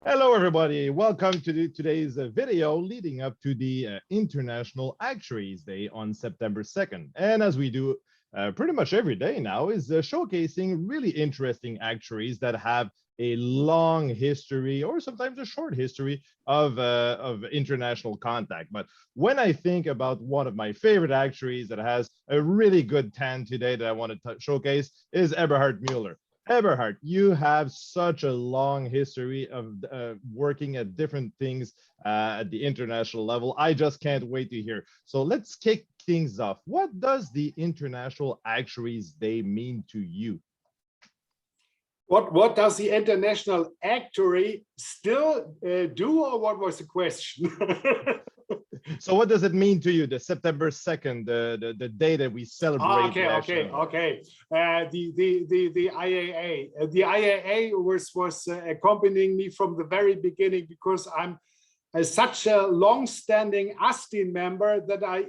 Hello, everybody. Welcome to today's video leading up to the International Actuaries Day on September 2nd. And as we do pretty much every day now, is showcasing really interesting actuaries that have a long history or sometimes a short history of international contact. But when I think about one of my favorite actuaries that has a really good tan today that I want to showcase is Eberhard Mueller. Eberhard, you have such a long history of working at different things at the international level. I just can't wait to hear. So let's kick things off. What does the International Actuaries Day mean to you? What does the International Actuary still do, or what was the question? So what does it mean to you, the September 2nd, the day that we celebrate? Okay. The IAA. The IAA was accompanying me from the very beginning because I'm such a long-standing ASTIN member that I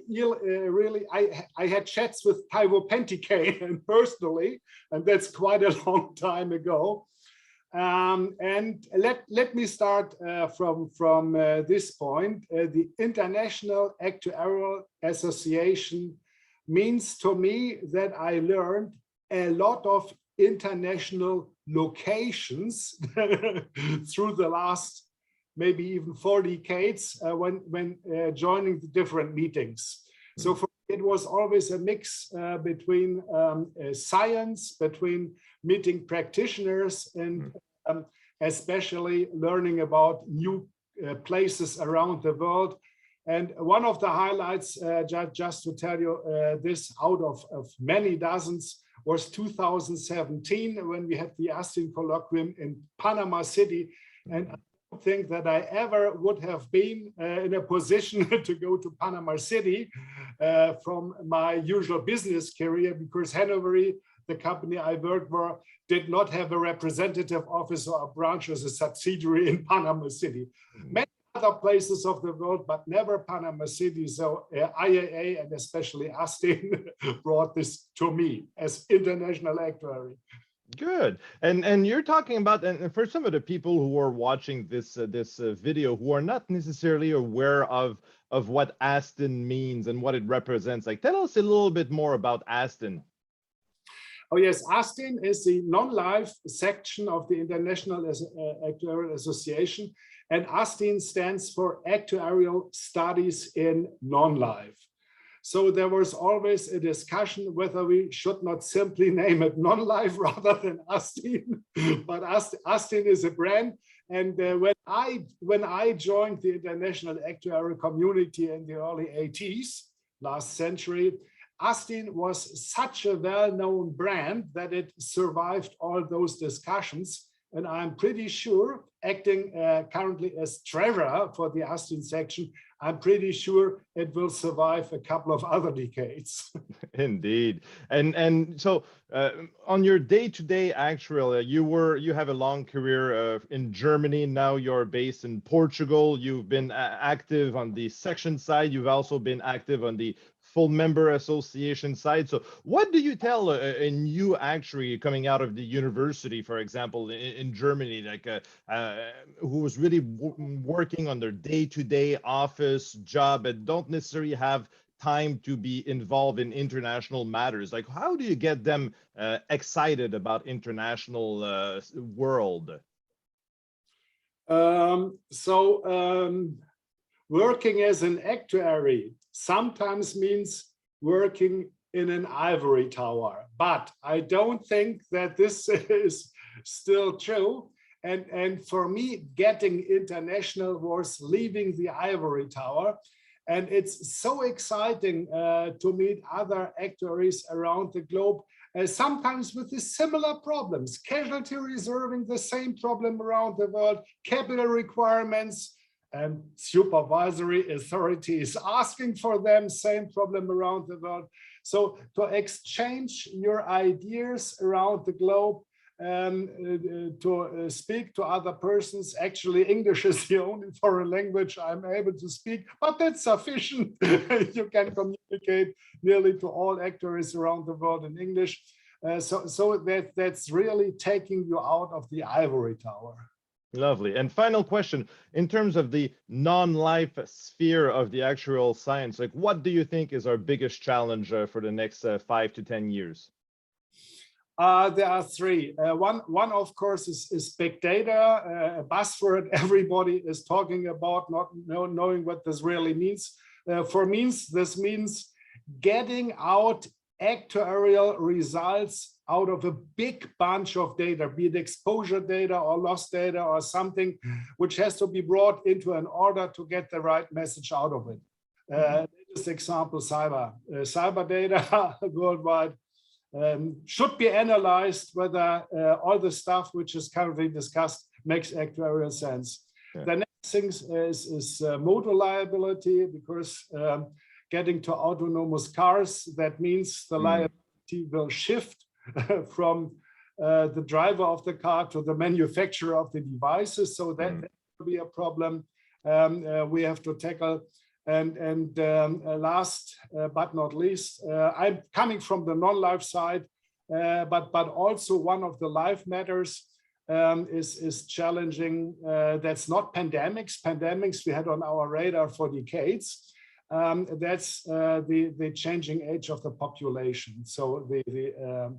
had chats with Taiwo Penticane personally, and that's quite a long time ago. And let me start from this point. The International Actuarial Association means to me that I learned a lot of international locations through the last maybe even 4 decades when joining the different meetings. So for me, it was always a mix between science, between meeting practitioners, and especially learning about new places around the world. And one of the highlights, just to tell you this, out of many dozens, was 2017 when we had the ASTIN colloquium in Panama City. And I don't think that I ever would have been in a position to go to Panama City from my usual business career, because Hanover, the company I worked for, did not have a representative office or a branch as a subsidiary in Panama City. Many other places of the world, but never Panama City. So IAA and especially ASTIN brought this to me as international actuary. Good. And you're talking about, and for some of the people who are watching this video who are not necessarily aware of what ASTIN means and what it represents, like, tell us a little bit more about ASTIN. Oh yes, ASTIN is the non-life section of the International Actuarial Association, and ASTIN stands for Actuarial Studies in Non-Life. So there was always a discussion whether we should not simply name it non-life rather than ASTIN, but ASTIN is a brand. And when I joined the international actuarial community in the early 80s, last century, ASTIN was such a well-known brand that it survived all those discussions. And I'm pretty sure, acting currently as treasurer for the ASTIN section, I'm pretty sure it will survive a couple of other decades. Indeed. And so on your day-to-day actuarial, you have a long career in Germany. Now you're based in Portugal. You've been active on the section side. You've also been active on the full member association side. So what do you tell a new actuary coming out of the university, for example, in Germany, like who was really working on their day-to-day office job and don't necessarily have time to be involved in international matters? Like, how do you get them excited about international world? Working as an actuary sometimes means working in an ivory tower, but I don't think that this is still true. And for me, getting international was leaving the ivory tower. And it's so exciting to meet other actuaries around the globe, sometimes with the similar problems. Casualty reserving, the same problem around the world, capital requirements, and supervisory authorities asking for them, same problem around the world. So to exchange your ideas around the globe, to speak to other persons. Actually, English is the only foreign language I'm able to speak, but that's sufficient. You can communicate nearly to all actuaries around the world in English. So that's really taking you out of the ivory tower. Lovely. And final question, in terms of the non-life sphere of the actuarial science, like what do you think is our biggest challenge for the next 5 to 10 years? There are three. One, of course, is big data, a buzzword everybody is talking about, not knowing what this really means. This means getting out actuarial results out of a big bunch of data, be it exposure data or loss data or something, which has to be brought into an order to get the right message out of it. Latest example, cyber data worldwide. Should be analyzed whether all the stuff which is currently discussed makes actuarial sense. Yeah. The next thing is motor liability, because getting to autonomous cars, that means the liability will shift from the driver of the car to the manufacturer of the devices. So that will be a problem we have to tackle. And last but not least, I'm coming from the non-life side, but also one of the life matters is challenging. That's not pandemics. Pandemics we had on our radar for decades. That's the changing age of the population. So the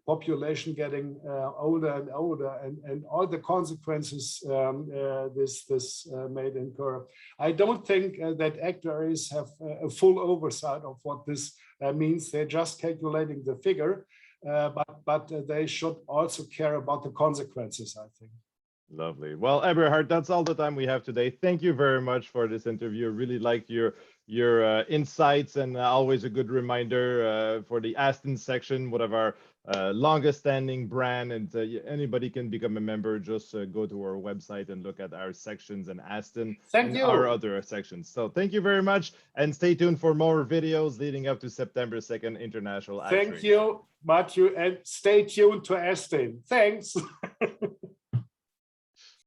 population getting older and older, and all the consequences this may incur. I don't think that actuaries have a full oversight of what this means. They're just calculating the figure, but they should also care about the consequences, I think. Lovely. Well, Eberhard, that's all the time we have today. Thank you very much for this interview. Really liked your insights, and always a good reminder for the ASTIN section, one of our longest standing brand, and anybody can become a member. Just go to our website and look at our sections and ASTIN and our other sections. So thank you very much, and stay tuned for more videos leading up to September 2nd, International Actuary. Thank you, Matthew, and stay tuned to ASTIN. Thanks.